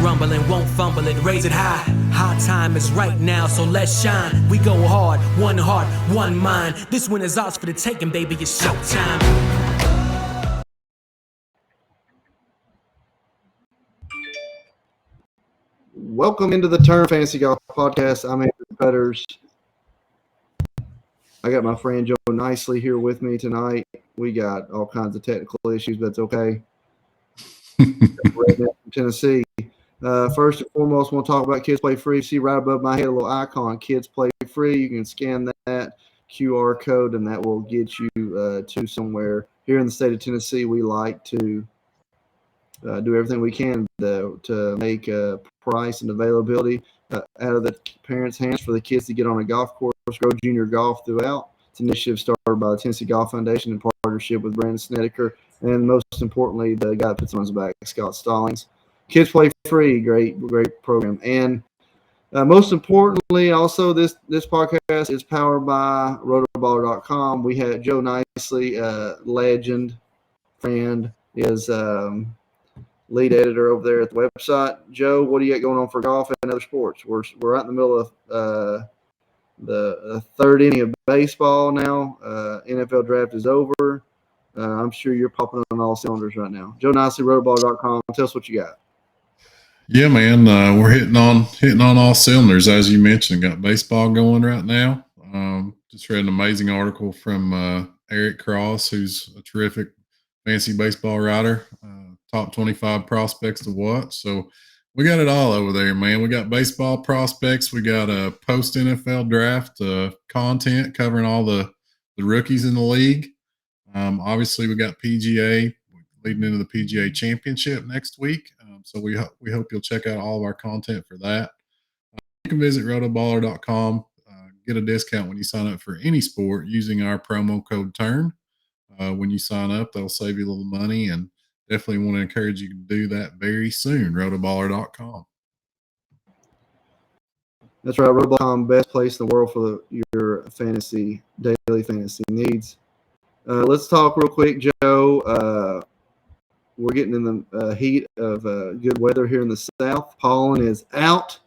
rumbling, won't fumble it, raise it high. High time is right now, so let's shine. We go hard, one heart, one mind. This one is ours for the taking, baby, it's showtime. Welcome into the Turn Fantasy Golf Podcast. I'm Andrew Petters. I got my friend Joe Nicely here with me tonight. We got all kinds of technical issues, but it's okay. From Tennessee. First and foremost, we'll talk about Kids Play Free. See right above my head a little icon, Kids Play Free. You can scan that QR code, and that will get you to somewhere. Here in the state of Tennessee, we like to do everything we can to make price and availability out of the parents' hands for the kids to get on a golf course, grow junior golf throughout. It's an initiative started by the Tennessee Golf Foundation in partnership with Brandon Snedeker, and most importantly, the guy that puts on his back, Scott Stallings. Kids Play Free, great program. And most importantly, also this podcast is powered by Rotoballer.com. We had Joe Nicely, legend, friend, is lead editor over there at the website. Joe, what do you got going on for golf and other sports? We're right in the middle of the third inning of baseball now. NFL draft is over. I'm sure you're popping on all cylinders right now. Joe Nicely, Rotoballer.com. Tell us what you got. Yeah, man, we're hitting on all cylinders, as you mentioned. Got baseball going right now. Just read an amazing article from Eric Cross, who's a terrific fantasy baseball writer. Top 25 prospects to watch. So we got it all over there, man. We got baseball prospects. We got a post NFL draft content covering all the rookies in the league. Obviously, we got PGA leading into the PGA Championship next week. So we hope you'll check out all of our content for that. You can visit rotoballer.com, get a discount when you sign up for any sport using our promo code TURN. When you sign up, that'll save you a little money, and definitely want to encourage you to do that very soon. Rotoballer.com. That's right, Rotoballer.com, best place in the world for your daily fantasy needs. Let's talk real quick, Joe. We're getting in the heat of good weather here in the South. Pollen is out.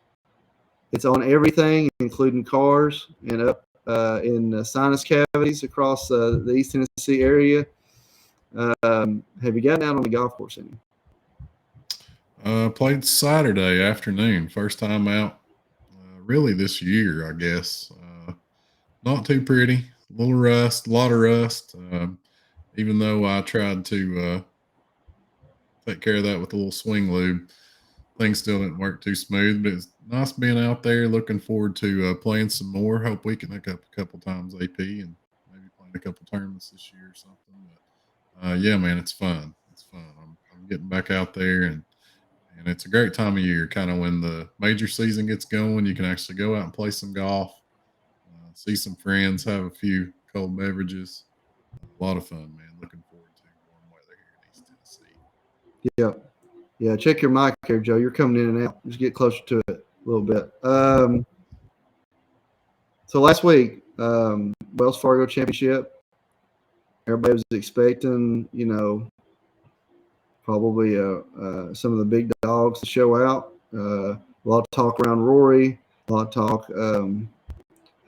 It's on everything, including cars and up in sinus cavities across the East Tennessee area. Have you gotten out on the golf course any? Played Saturday afternoon. First time out really this year, I guess. Not too pretty. A lot of rust. Even though I tried to take care of that with a little swing lube, things still didn't work too smooth. But it's nice being out there. Looking forward to playing some more. Hope we can hook up a couple times AP and maybe playing a couple tournaments this year or something. But yeah, man, it's fun. It's fun. I'm getting back out there, and it's a great time of year. Kind of when the major season gets going, you can actually go out and play some golf, see some friends, have a few cold beverages. A lot of fun, man. Looking forward to warm weather here in East Tennessee. Yeah. Check your mic here, Joe. You're coming in and out. Just get closer to it a little bit. So last week, Wells Fargo Championship. Everybody was expecting, probably some of the big dogs to show out. A lot of talk around Rory. A lot of talk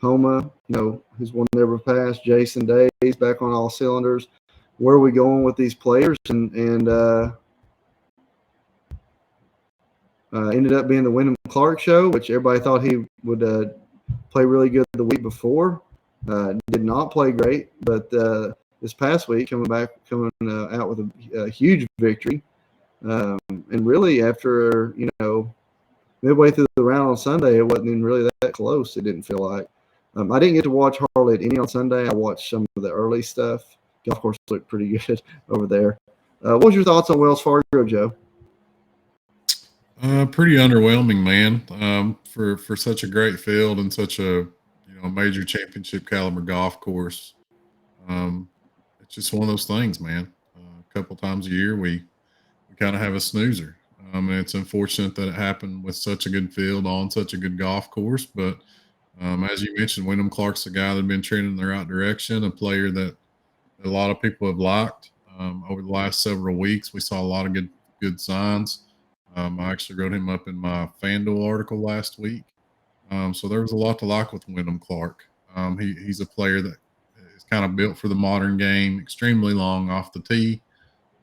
Homa, who's one never passed. Jason Days back on all cylinders. Where are we going with these players? And ended up being the Wyndham Clark show, which everybody thought he would play really good the week before. Did not play great, but this past week coming out with a huge victory. And really after, midway through the round on Sunday, it wasn't even really that close. It didn't feel like. I didn't get to watch hardly any on Sunday. I watched some of the early stuff. Golf course looked pretty good over there. What was your thoughts on Wells Fargo, Joe? Pretty underwhelming, man. For such a great field and such a major championship caliber golf course. It's just one of those things, man. A couple times a year we kind of have a snoozer. And it's unfortunate that it happened with such a good field on such a good golf course. But as you mentioned, Wyndham Clark's a guy that's been trending in the right direction, a player that a lot of people have liked over the last several weeks. We saw a lot of good signs. I actually wrote him up in my FanDuel article last week. So there was a lot to like with Wyndham Clark. He's a player that is kind of built for the modern game, extremely long off the tee,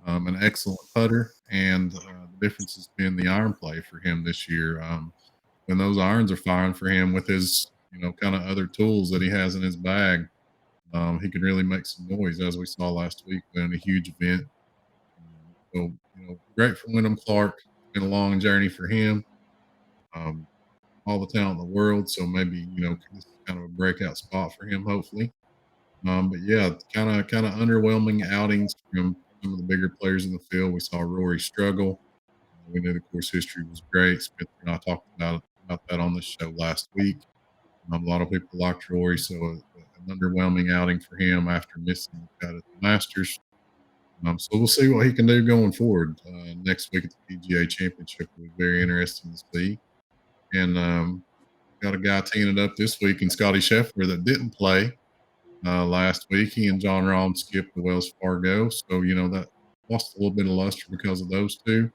an excellent putter, and the difference has been the iron play for him this year. When those irons are firing for him with his, kind of other tools that he has in his bag, he can really make some noise, as we saw last week in a huge event. So, great for Wyndham Clark. It's been a long journey for him. Um, all the talent in the world. So maybe, this is kind of a breakout spot for him, hopefully. But yeah, kind of underwhelming outings from some of the bigger players in the field. We saw Rory struggle. We knew the course history was great. Spencer and I talked about that on the show last week. A lot of people liked Rory, so an underwhelming outing for him after missing the cut at the Masters. So we'll see what he can do going forward. Next week at the PGA Championship will be very interesting to see. And got a guy teeing it up this week in Scotty Scheffler that didn't play last week. He and John Rahm skipped the Wells Fargo. So, that lost a little bit of luster because of those two.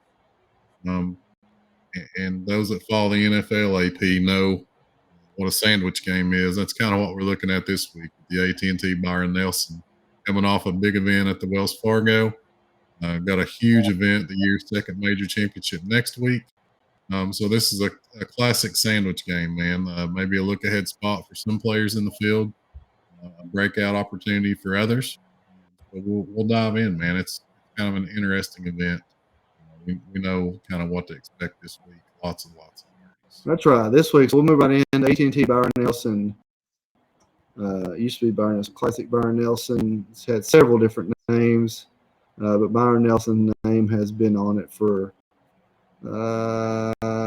And those that follow the NFL AP know what a sandwich game is. That's kind of what we're looking at this week. The AT&T Byron Nelson coming off a big event at the Wells Fargo. Got a huge event, the year's second major championship next week. So this is a classic sandwich game, man. Maybe a look-ahead spot for some players in the field, a breakout opportunity for others. So we'll dive in, man. It's kind of an interesting event. We know kind of what to expect this week. Lots and lots of birdies. That's right. This week, so we'll move right in. AT&T Byron Nelson. Used to be Byron Nelson, Classic Byron Nelson. It's had several different names, but Byron Nelson's name has been on it for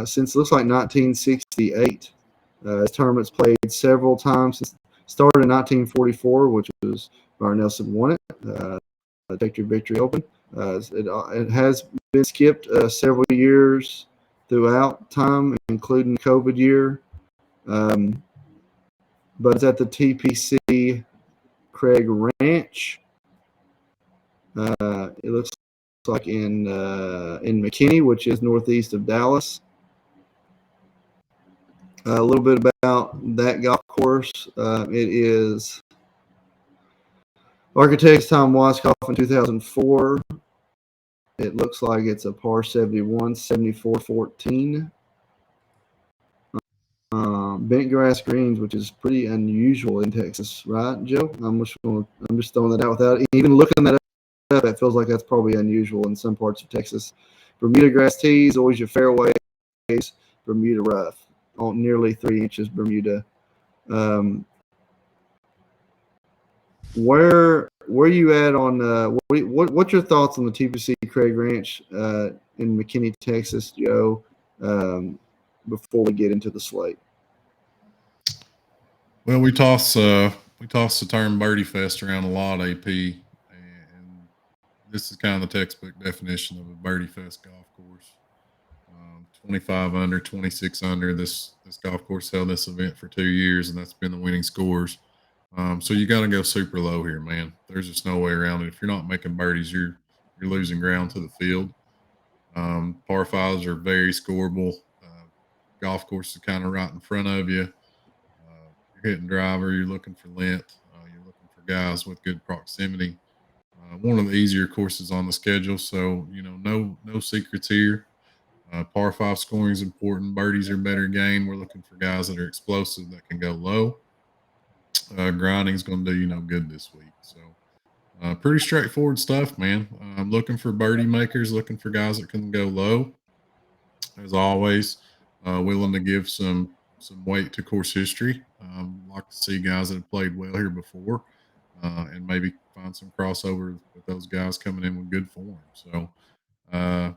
since it looks like 1968. His tournament's played several times. Started in 1944, which was Byron Nelson won it. Victory Open. It has been skipped several years throughout time, including COVID year. But it's at the TPC Craig Ranch. It looks like in McKinney, which is northeast of Dallas. A little bit about that golf course. It is Architects Tom Waskoff in 2004. It looks like it's a par 71, 74, 14. Bent grass greens, which is pretty unusual in Texas, right, Joe? I'm just throwing that out without even looking that up. It feels like that's probably unusual in some parts of Texas. Bermuda grass tees, always your fairways. Bermuda rough, nearly 3 inches Bermuda. Where you at on what's your thoughts on the TPC Craig Ranch in McKinney, Texas, Joe? Before we get into the slate. Well, we toss the term Birdie Fest around a lot, AP, and this is kind of the textbook definition of a Birdie Fest golf course. 25 under, 26 under. This golf course held this event for 2 years, and that's been the winning scores. So you got to go super low here, man. There's just no way around it. If you're not making birdies, you're losing ground to the field. Par fives are very scoreable. Golf course is kind of right in front of you. You're hitting driver. You're looking for length. You're looking for guys with good proximity. One of the easier courses on the schedule. So no secrets here. Par five scoring is important. Birdies are better gain. We're looking for guys that are explosive that can go low. Grinding is going to do good this week. So pretty straightforward stuff, man. I'm looking for birdie makers. Looking for guys that can go low. As always. Willing to give some weight to course history. Like to see guys that have played well here before, and maybe find some crossover with those guys coming in with good form. So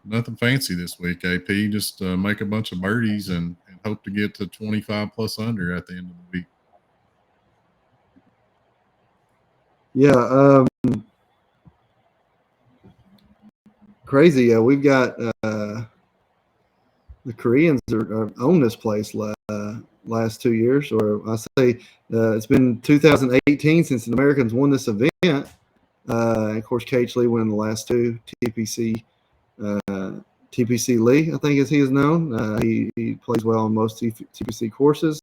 nothing fancy this week, AP. Just make a bunch of birdies and hope to get to 25 plus under at the end of the week. Yeah, crazy. We've got the Koreans are own this place last 2 years, or I say it's been 2018 since the Americans won this event. And of course, Cage Lee winning the last two TPC TPC Lee, I think as he is known. He plays well on most TPC courses,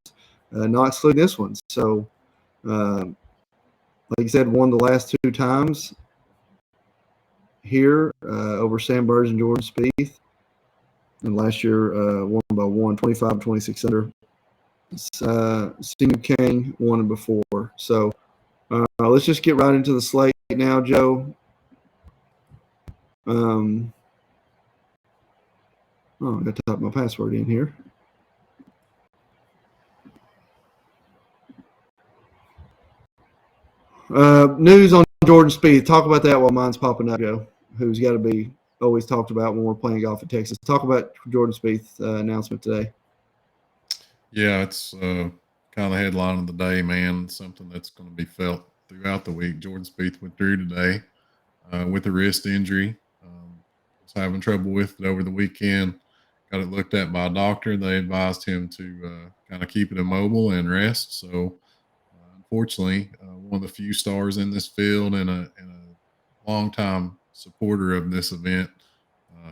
not excluding this one. So, like I said, won the last 2 times here over Sam Burge and Jordan Spieth. And last year won by 25, 26 under. Steve King won it before. So let's just get right into the slate now, Joe. I got to type my password in here. News on Jordan Spieth. Talk about that while mine's popping up, Joe, who's got to be always talked about when we're playing golf at Texas. Talk about Jordan Spieth's announcement today. Yeah, it's kind of the headline of the day, man. Something that's going to be felt throughout the week. Jordan Spieth withdrew today with a wrist injury. Was having trouble with it over the weekend. Got it looked at by a doctor. They advised him to kind of keep it immobile and rest. So, unfortunately, one of the few stars in this field and a longtime supporter of this event.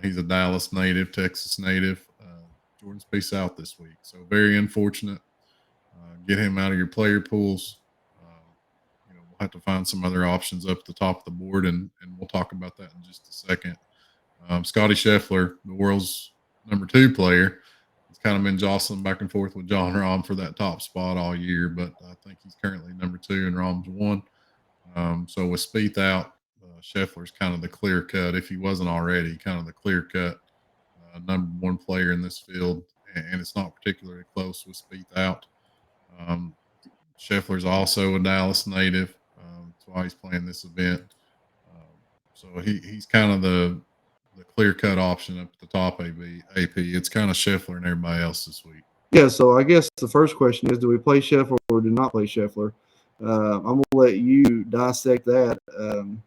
He's a Dallas native, Texas native. Jordan Spieth's out this week, so very unfortunate. Get him out of your player pools. We'll have to find some other options up at the top of the board, and we'll talk about that in just a second. Scotty Scheffler, the world's number 2 player, has kind of been jostling back and forth with Jon Rahm for that top spot all year, but I think he's currently number 2 and Rahm's 1. So with Spieth out, Scheffler's kind of the clear cut, if he wasn't already, kind of the clear cut number 1 player in this field, and it's not particularly close with Spieth out. Scheffler's also a Dallas native. That's why he's playing this event. So he's kind of the clear cut option up at the top. AP. It's kind of Scheffler and everybody else this week. Yeah. So I guess the first question is: do we play Scheffler or do not play Scheffler? I'm gonna let you dissect that. And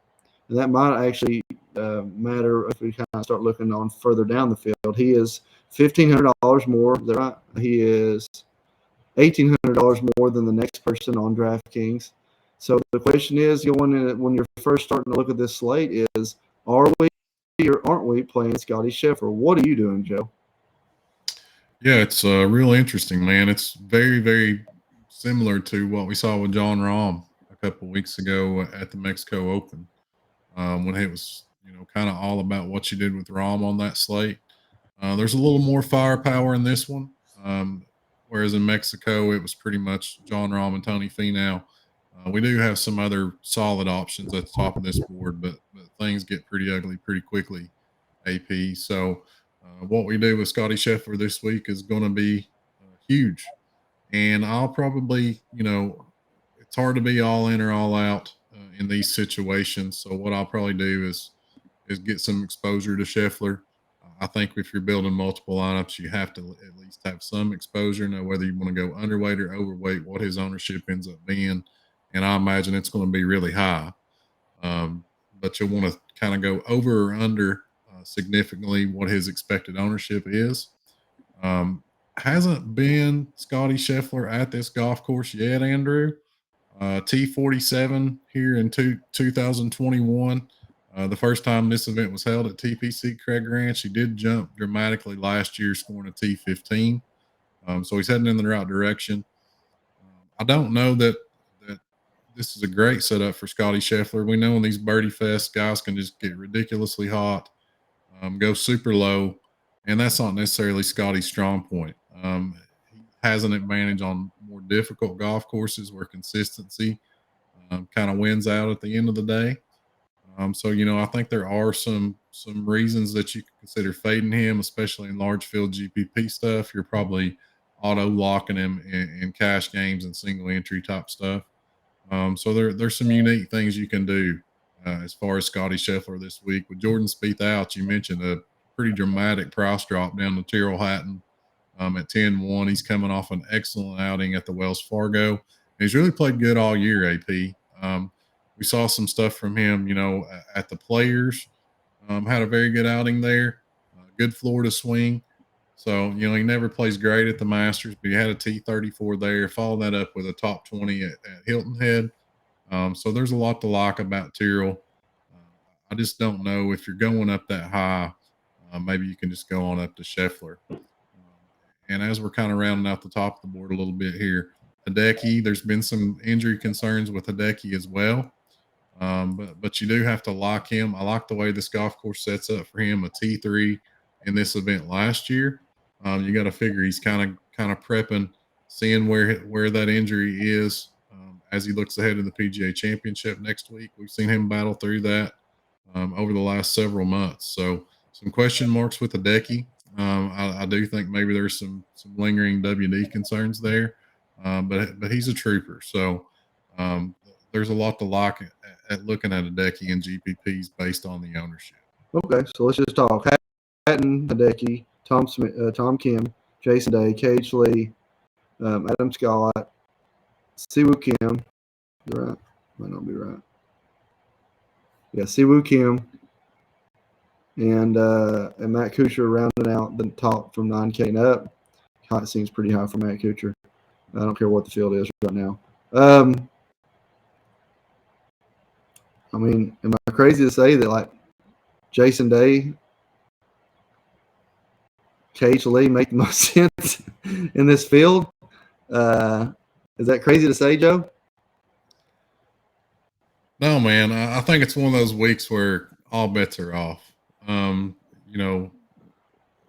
that might actually matter if we kind of start looking on further down the field. He is $1,500 more. He is $1,800 more than the next person on DraftKings. So the question is, when you're first starting to look at this slate, is are we or aren't we playing Scotty Scheffler? What are you doing, Joe? Yeah, it's real interesting, man. It's very, very similar to what we saw with Jon Rahm a couple weeks ago at the Mexico Open, when it was kind of all about what you did with Rahm on that slate. There's a little more firepower in this one, whereas in Mexico it was pretty much Jon Rahm and Tony Finau. We do have some other solid options at the top of this board, but things get pretty ugly pretty quickly, AP. So what we do with Scotty Scheffler this week is going to be huge. And I'll probably, it's hard to be all in or all out in these situations. So what I'll probably do is get some exposure to Scheffler. I think if you're building multiple lineups, you have to at least have some exposure. Know whether you want to go underweight or overweight, what his ownership ends up being. And I imagine it's going to be really high. But you'll want to kind of go over or under significantly what his expected ownership is. Hasn't been Scotty Scheffler at this golf course yet, Andrew. T47 here in 2021. The first time this event was held at TPC Craig Ranch, he did jump dramatically last year, scoring a T15. So he's heading in the right direction. I don't know that this is a great setup for Scotty Scheffler. We know in these birdie fest, guys can just get ridiculously hot, go super low, and that's not necessarily Scotty's strong point. He has an advantage on more difficult golf courses where consistency kind of wins out at the end of the day. So I think there are some reasons that you can consider fading him, especially in large field GPP stuff. You're probably auto locking him in cash games and single entry type stuff. So there's some unique things you can do as far as Scotty Scheffler this week. With Jordan Spieth out, you mentioned a pretty dramatic price drop down to Tyrrell Hatton at 10-1. He's coming off an excellent outing at the Wells Fargo. He's really played good all year, AP. We saw some stuff from him, at the Players. Had a very good outing there. Good Florida swing. So, he never plays great at the Masters, but he had a T34 there, followed that up with a top 20 at Hilton Head. So there's a lot to like about Tyrrell. I just don't know if you're going up that high, maybe you can just go on up to Scheffler. And as we're kind of rounding out the top of the board a little bit here, Hideki, there's been some injury concerns with Hideki as well. But you do have to lock him. I like the way this golf course sets up for him, a T3 in this event last year. You got to figure he's kind of prepping, seeing where that injury is as he looks ahead to the PGA Championship next week. We've seen him battle through that over the last several months. So some question marks with Hideki. I do think maybe there's some lingering WD concerns there, but he's a trooper. So there's a lot to like at looking at Hideki and GPPs based on the ownership. Okay, so let's just talk. Hatton, Hideki, Tom Smith, Tom Kim, Jason Day, Cage Lee, Adam Scott, Siwoo Kim. Right? Might not be right. Yeah, Siwoo Kim and Matt Kuchar rounding out the top from 9K and up. It seems pretty high for Matt Kuchar. I don't care what the field is right now. I mean, am I crazy to say that like Jason Day, Cage Lee make the most sense in this field? Is that crazy to say, Joe? No, man. I think it's one of those weeks where all bets are off.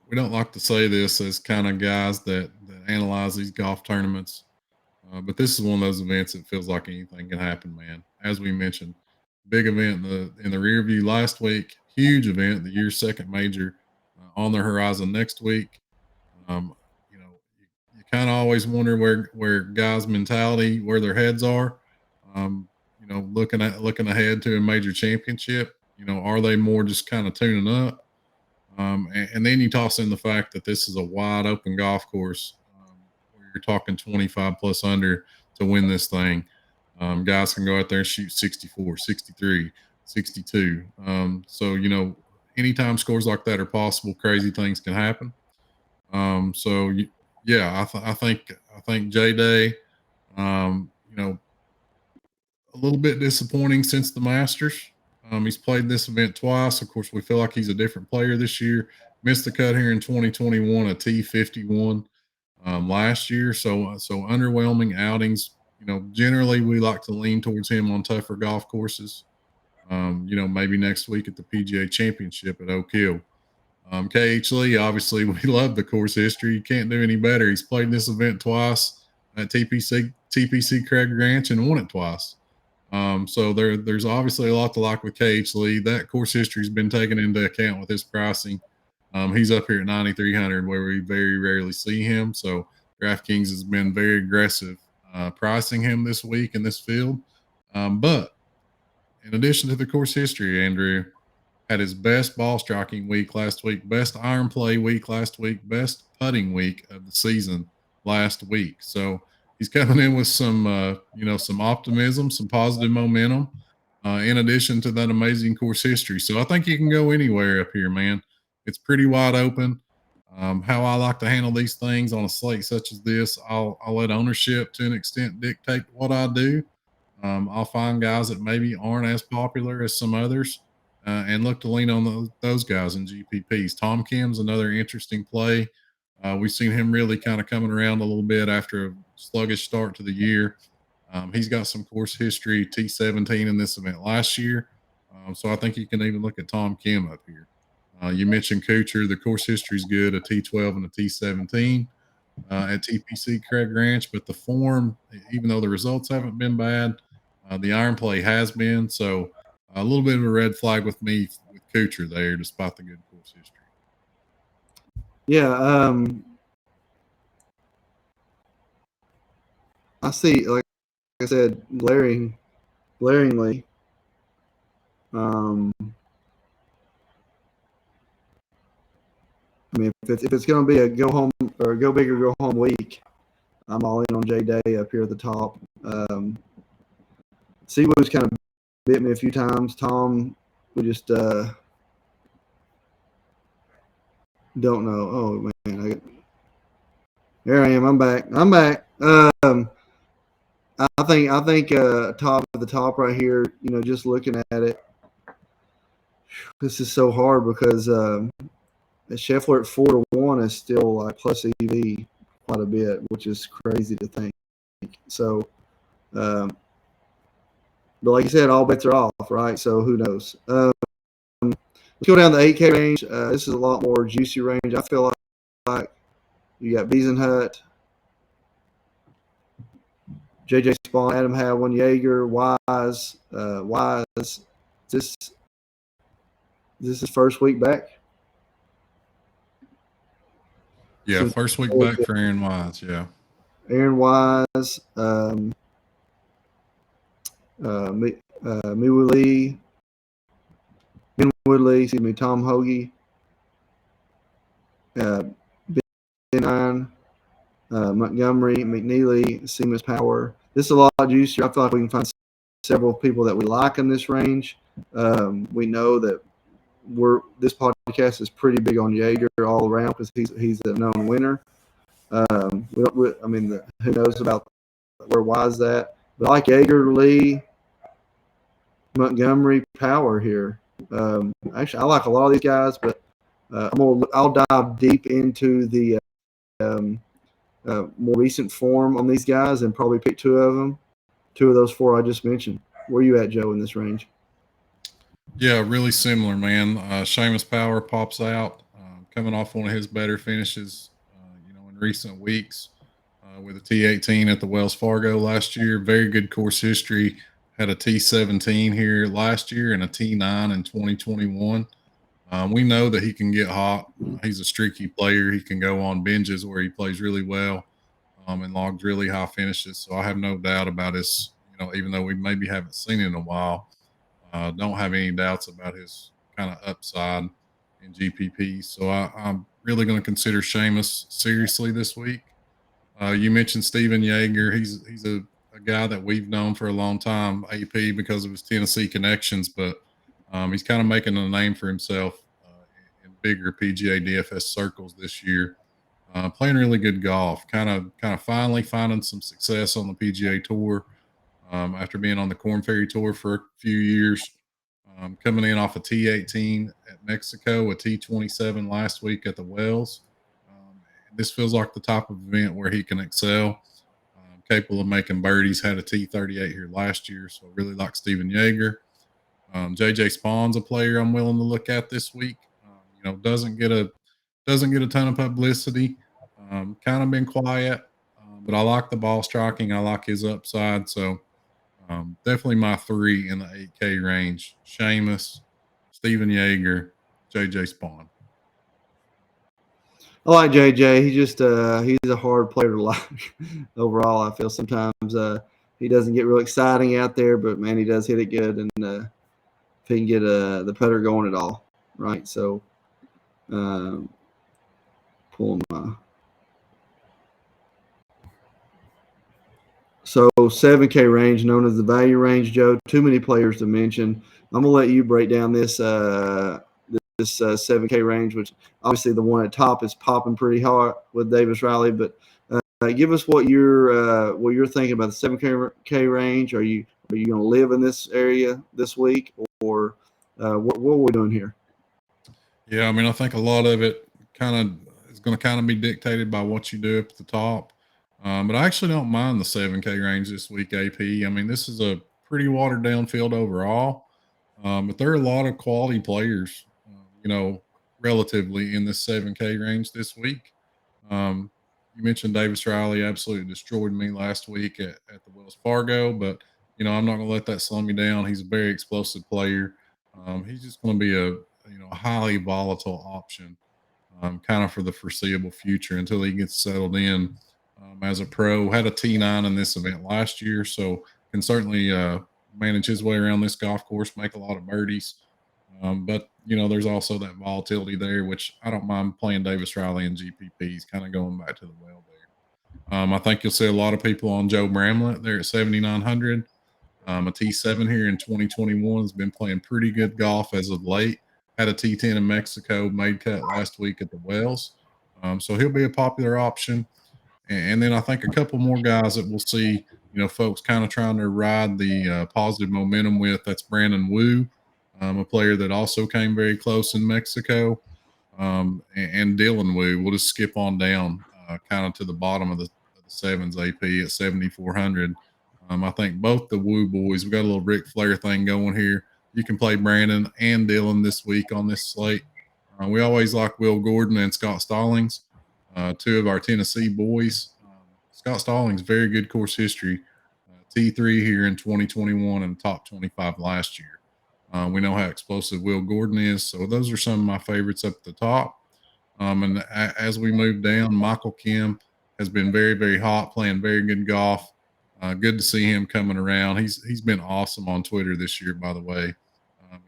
We don't like to say this as kind of guys that analyze these golf tournaments, but this is one of those events that feels like anything can happen, man. As we mentioned, big event in the rear view last week, huge event, the year's second major on the horizon next week. You kind of always wonder where guys' mentality, where their heads are. Looking ahead to a major championship. Are they more just kind of tuning up? And then you toss in the fact that this is a wide open golf course where you're talking 25 plus under to win this thing. Guys can go out there and shoot 64, 63, 62. Anytime scores like that are possible, crazy things can happen. I think J Day, a little bit disappointing since the Masters. He's played this event twice. Of course, we feel like he's a different player this year. Missed the cut here in 2021, a T51 last year. So underwhelming outings. Generally we like to lean towards him on tougher golf courses. Maybe next week at the PGA Championship at Oak Hill. KH Lee, obviously, we love the course history. You can't do any better. He's played this event twice at TPC Craig Ranch and won it twice. So there's obviously a lot to like with KH Lee. That course history has been taken into account with his pricing. He's up here at 9,300 where we very rarely see him. So DraftKings has been very aggressive pricing him this week in this field. But in addition to the course history, Andrew had his best ball striking week last week, best iron play week last week, best putting week of the season last week. So he's coming in with some optimism, some positive momentum, in addition to that amazing course history. So I think you can go anywhere up here, man. It's pretty wide open. How I like to handle these things on a slate such as this, I'll let ownership to an extent dictate what I do. I'll find guys that maybe aren't as popular as some others and look to lean on those guys in GPPs. Tom Kim's another interesting play. We've seen him really kind of coming around a little bit after a sluggish start to the year. He's got some course history, T17 in this event last year. So I think you can even look at Tom Kim up here. You mentioned Kuchar. The course history is good, a T12 and a T17 at TPC Craig Ranch. But the form, even though the results haven't been bad, the iron play has been. So a little bit of a red flag with me with Kuchar there, despite the good course history. Yeah, I see. Like I said, glaringly. I mean, if it's going to be a go home or go big or go home week, I'm all in on J Day up here at the top. Siwoo's kind of bit me a few times. Tom, we just don't know. Oh man, there I am. I'm back. I think top of the top right here. Just looking at it, this is so hard because Scheffler at 4-1 is still like plus EV quite a bit, which is crazy to think. So, but like you said, all bets are off, right? So who knows? Let's go down the 8K range. This is a lot more juicy range. I feel like you got Beasenhut, JJ Spawn, Adam Hadwin, Yeager, Wise. Wise. This is first week back. Yeah, So, first week back for Aaron Wise. Yeah. Aaron Wise, Miwoo Lee, excuse me, Tom Hoagie, Ben Montgomery, McNeely, Seamus Power. This is a lot juicier. I feel like we can find several people that we like in this range. We know that this podcast is pretty big on Yeager all around because he's a known winner. Who knows about where Wise at? But I like Yeager, Lee, Montgomery, Power here. Actually, I like a lot of these guys, but I'll dive deep into the more recent form on these guys and probably pick two of those four I just mentioned. Where are you at, Joe, in this range? Yeah, really similar, man. Seamus Power pops out, coming off one of his better finishes, in recent weeks with a T18 at the Wells Fargo last year. Very good course history. Had a T17 here last year and a T9 in 2021. We know that he can get hot. He's a streaky player. He can go on binges where he plays really well and logs really high finishes. So I have no doubt about his, even though we maybe haven't seen it in a while, don't have any doubts about his kind of upside in GPP. So I'm really going to consider Seamus seriously this week. You mentioned Steven Yeager. He's a guy that we've known for a long time, AP, because of his Tennessee connections, but he's kind of making a name for himself in bigger PGA DFS circles this year. Playing really good golf, kind of finally finding some success on the PGA Tour after being on the Korn Ferry Tour for a few years. Coming in off a T18 at Mexico, a T27 last week at the Wells. This feels like the type of event where he can excel. Capable of making birdies. Had a T38 here last year, so I really like Steven Yeager. JJ Spawn's a player I'm willing to look at this week. Doesn't get a ton of publicity. Kind of been quiet, but I like the ball striking. I like his upside. So definitely my three in the 8K range: Seamus, Steven Yeager, JJ Spawn. I like JJ. He's a hard player to like. Overall, I feel sometimes he doesn't get real exciting out there, but man, he does hit it good, and if he can get the putter going at all, right? So, pulling my. So 7K range, known as the value range, Joe. Too many players to mention. I'm gonna let you break down this 7K range, which obviously the one at top is popping pretty hard with Davis Riley. But give us what you're thinking about the 7K range. Are you going to live in this area this week, or what are we doing here? Yeah, I mean, I think a lot of it kind of is going to kind of be dictated by what you do up at the top. But I actually don't mind the 7K range this week, AP. I mean, this is a pretty watered down field overall, but there are a lot of quality players, relatively in this 7K range this week. You mentioned Davis Riley absolutely destroyed me last week at the Wells Fargo, but, I'm not going to let that slow me down. He's a very explosive player. He's just going to be a highly volatile option kind of for the foreseeable future until he gets settled in as a pro. Had a T9 in this event last year, so can certainly manage his way around this golf course, make a lot of birdies. But there's also that volatility there, which I don't mind playing Davis Riley and GPPs, kind of going back to the well there. I think you'll see a lot of people on Joe Bramlett there at 7,900. A T7 here in 2021 has been playing pretty good golf as of late. Had a T10 in Mexico, made cut last week at the Wells. So he'll be a popular option. And then I think a couple more guys that we'll see, folks kind of trying to ride the positive momentum with. That's Brandon Wu, a player that also came very close in Mexico. and Dylan Wu. We'll just skip on down kind of to the bottom of the sevens AP at 7,400. I think both the Wu boys, we got a little Ric Flair thing going here. You can play Brandon and Dylan this week on this slate. We always like Will Gordon and Scott Stallings, two of our Tennessee boys. Scott Stallings, very good course history. T3 here in 2021 and top 25 last year. We know how explosive Will Gordon is. So those are some of my favorites up at the top. And as we move down, Michael Kim has been very, very hot, playing very good golf. Good to see him coming around. He's been awesome on Twitter this year, by the way.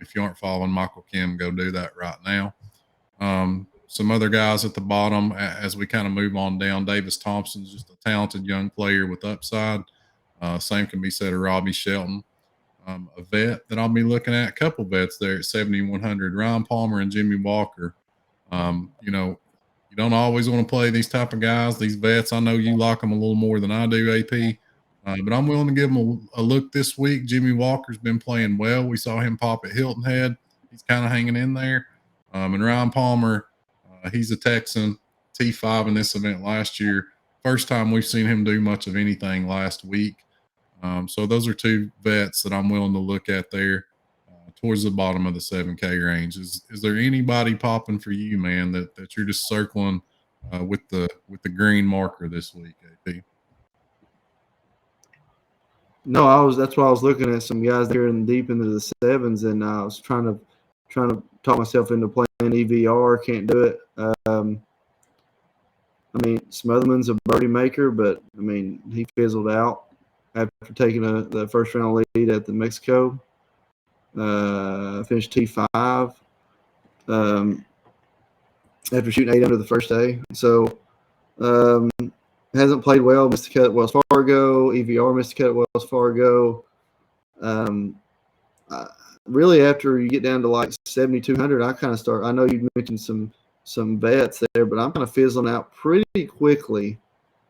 If you aren't following Michael Kim, go do that right now. Some other guys at the bottom as we kind of move on down. Davis Thompson's just a talented young player with upside. Same can be said of Robbie Shelton. A vet that I'll be looking at, a couple vets there at 7,100, Ryan Palmer and Jimmy Walker. You don't always want to play these type of guys, these vets. I know you like them a little more than I do, AP. But I'm willing to give them a look this week. Jimmy Walker's been playing well. We saw him pop at Hilton Head. He's kind of hanging in there. And Ryan Palmer, he's a Texan, T5 in this event last year. First time we've seen him do much of anything last week. So those are two vets that I'm willing to look at there towards the bottom of the 7K range. Is there anybody popping for you, man, that you're just circling with the green marker this week, AP? No, that's why I was looking at some guys there in deep into the sevens, and I was trying to talk myself into playing EVR. Can't do it. Smotherman's a birdie maker, but he fizzled out after taking the first round lead at the Mexico. Finished T5 after shooting 8 under the first day. So hasn't played well. Missed the cut at Wells Fargo. EVR missed the cut at Wells Fargo. Really, after you get down to like 7,200, I kind of start. I know you mentioned some vets there, but I'm kind of fizzling out pretty quickly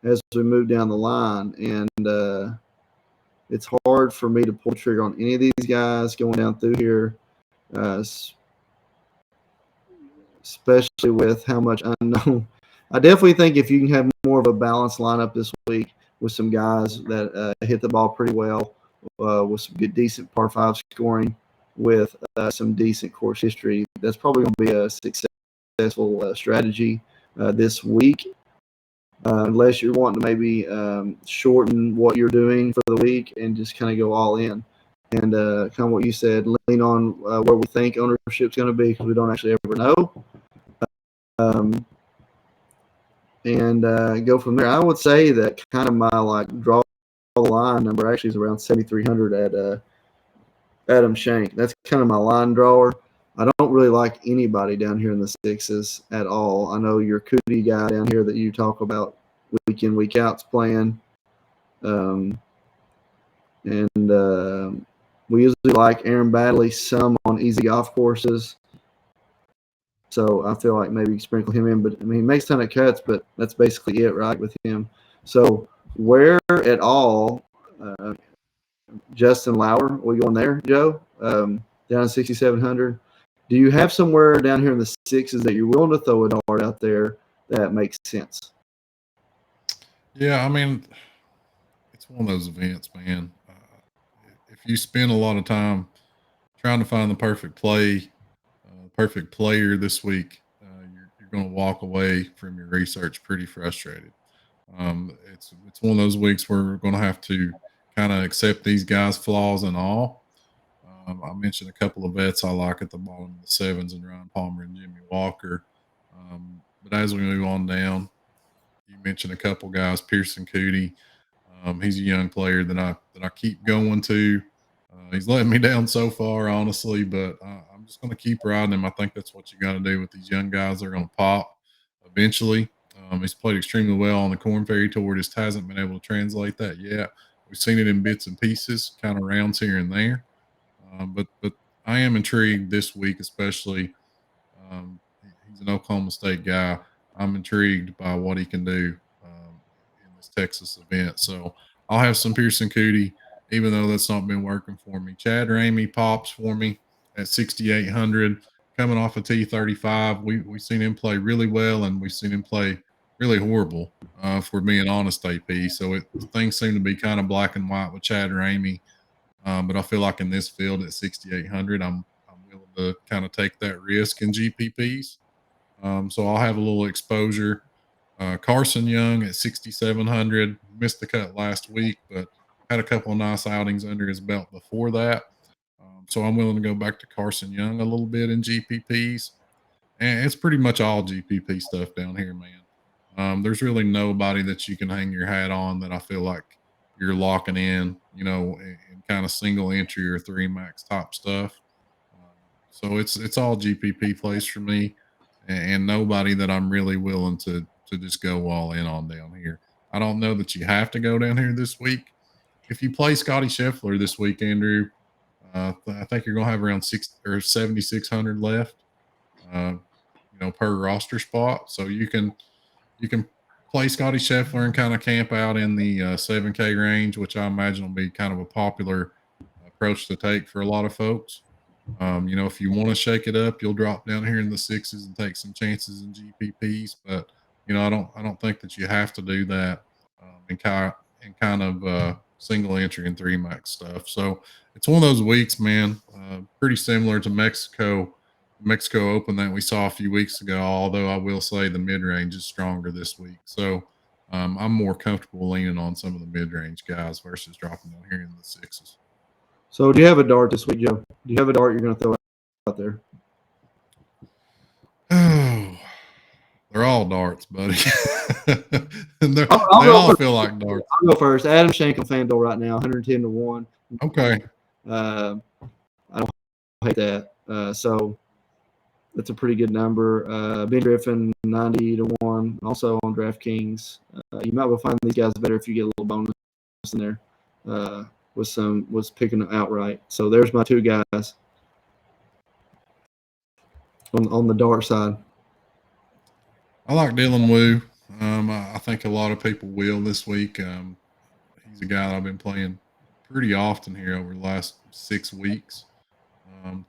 as we move down the line, and it's hard for me to pull the trigger on any of these guys going down through here, especially with how much unknown. I definitely think if you can have more of a balanced lineup this week with some guys that hit the ball pretty well, with some good, decent par 5 scoring, with some decent course history, that's probably going to be a successful strategy this week. Unless you're wanting to maybe shorten what you're doing for the week and just kind of go all in. And kind of what you said, lean on where we think ownership's going to be, because we don't actually ever know. And go from there. I would say that kind of my draw line number actually is around 7,300 at Adam Shank. That's kind of my line drawer. I don't really like anybody down here in the sixes at all. I know your Cootie guy down here that you talk about week in, week out's playing. We usually like Aaron Badley some on easy golf courses. So I feel like maybe you sprinkle him in. But, he makes a ton of cuts, but that's basically it, right, with him. So where at all, Justin Lauer, we going there, Joe? Down to 6,700. Do you have somewhere down here in the sixes that you're willing to throw a dart out there that makes sense? Yeah, it's one of those events, man. If you spend a lot of time trying to find the perfect play, perfect player this week, you're going to walk away from your research pretty frustrated. It's one of those weeks where we're going to have to kind of accept these guys' flaws and all. I mentioned a couple of vets I like at the bottom of the sevens, and Ryan Palmer and Jimmy Walker. But as we move on down, you mentioned a couple guys, Pearson Cootie. He's a young player that I keep going to. He's letting me down so far, honestly, but I'm just going to keep riding him. I think that's what you got to do with these young guys. They're going to pop eventually. He's played extremely well on the Corn Ferry Tour. Just hasn't been able to translate that yet. We've seen it in bits and pieces, kind of rounds here and there. But I am intrigued this week, especially. He's an Oklahoma State guy. I'm intrigued by what he can do in this Texas event. So I'll have some Pearson Cootie, even though that's not been working for me. Chad Ramey pops for me at 6,800. coming off a T35. We've seen him play really well, and we've seen him play really horrible, if we're being honest, AP. So things seem to be kind of black and white with Chad Ramey. But I feel like in this field at 6,800, I'm willing to kind of take that risk in GPPs. So I'll have a little exposure. Carson Young at 6,700 missed the cut last week, but had a couple of nice outings under his belt before that. So I'm willing to go back to Carson Young a little bit in GPPs, and it's pretty much all GPP stuff down here, man. There's really nobody that you can hang your hat on that I feel like you're locking in, in kind of single entry or three max top stuff. So it's all GPP plays for me, and nobody that I'm really willing to just go all in on down here. I don't know that you have to go down here this week. If you play Scotty Scheffler this week, Andrew, I think you're going to have around 7,600 left, uh, per roster spot. So you can play Scotty Scheffler and kind of camp out in the 7K range, which I imagine will be kind of a popular approach to take for a lot of folks. If you want to shake it up, you'll drop down here in the sixes and take some chances in GPPs. But I don't think that you have to do that in kind of single entry and three max stuff. So it's one of those weeks, man. Pretty similar to Mexico Open that we saw a few weeks ago. Although I will say the mid range is stronger this week, so I'm more comfortable leaning on some of the mid range guys versus dropping down here in the sixes. So do you have a dart this week, Joe? Do you have a dart you're going to throw out there? Oh, they're all darts, buddy. They I'll all feel like darts. I'll go first. Adam Shank on FanDuel right now, 110 to 1. Okay. I don't hate that. So that's a pretty good number. Ben Griffin, 90 to 1, also on DraftKings. You might well find these guys better if you get a little bonus in there. Was picking outright. So there's my two guys on the dart side. I like Dylan Wu. I think a lot of people will this week. He's a guy that I've been playing pretty often here over the last 6 weeks.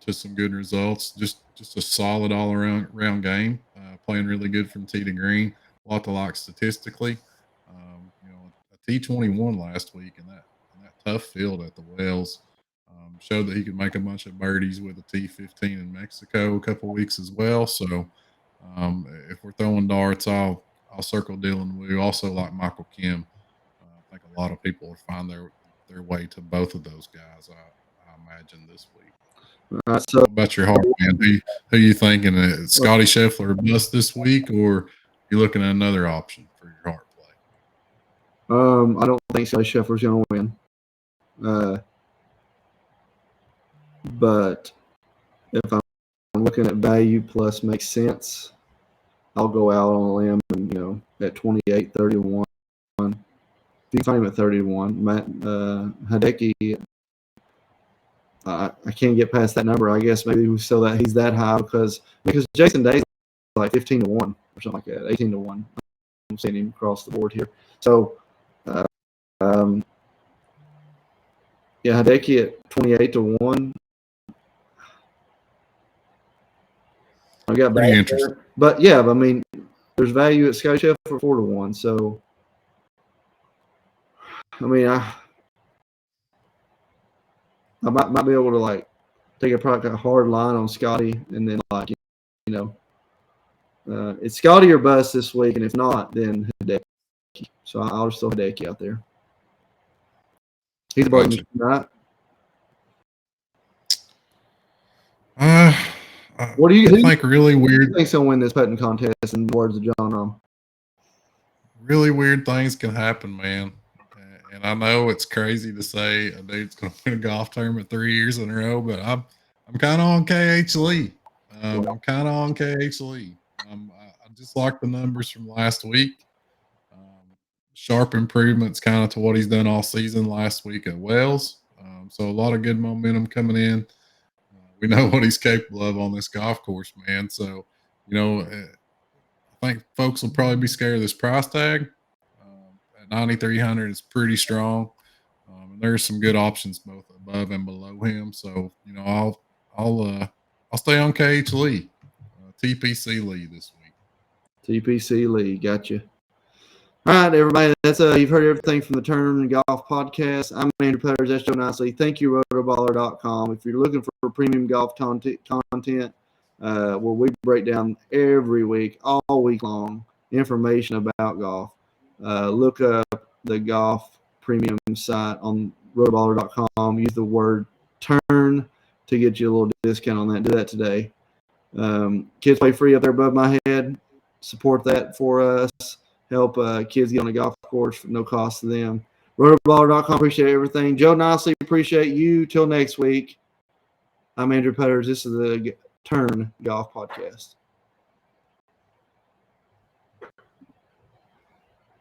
To some good results. Just a solid all around game. Playing really good from tee to green. A lot to like statistically. A T21 last week in that tough field at the Wells. Showed that he could make a bunch of birdies with a T15 in Mexico a couple weeks as well. So if we're throwing darts, I'll circle Dylan Wu. Also like Michael Kim. I think a lot of people will find their way to both of those guys. I imagine this week. All right, so What about your heart, man? Who you thinking? Scotty Scheffler bust this week, or you looking at another option for your heart play? I don't think Scotty Scheffler's going to win. But if I'm looking at value plus makes sense, I'll go out on a limb and, at 28, 31. If you can find him at 31, Matt Hideki, I can't get past that number. I guess maybe we sell that he's that high because Jason Day's like 15 to 1 or something like that, 18 to 1. I'm seeing him across the board here. So, Hideki at 28 to 1. I got Pretty interesting. But yeah, I mean, there's value at Scotty Scheffler 4 to 1. So, I mean, I might be able to take a hard line on Scotty and then it's Scotty or bust this week, and if not, then Hideki. So I'll just throw Hideki out there. He's above me, right? What do you think? Really weird. Who think's gonna win this putting contest? In the words of John Rahm. Really weird things can happen, man. And I know it's crazy to say a dude's going to win a golf tournament 3 years in a row, but I'm kind of on KH Lee. I'm kind of on KH Lee. I just like the numbers from last week. Sharp improvements kind of to what he's done all season last week at Wells. So a lot of good momentum coming in. We know what he's capable of on this golf course, man. So, I think folks will probably be scared of this price tag. At 9,300, it's pretty strong. And there's some good options both above and below him. So, I'll I'll stay on KH Lee, TPC Lee this week. TPC Lee, gotcha. All right, everybody. That's you've heard everything from the Turn Golf Podcast. I'm Andrew Putters. That's Joe Nicely. Thank you, Rotoballer.com. If you're looking for premium golf content, where we break down every week, all week long, information about golf, look up the golf premium site on Rotoballer.com. Use the word "turn" to get you a little discount on that. Do that today. Kids Play Free up there above my head. Support that for us. Help kids get on the golf course for no cost to them. Rotoballer.com, appreciate everything. Joe Nicely, appreciate you. Till next week, I'm Andrew Putters. This is the Turn Golf Podcast.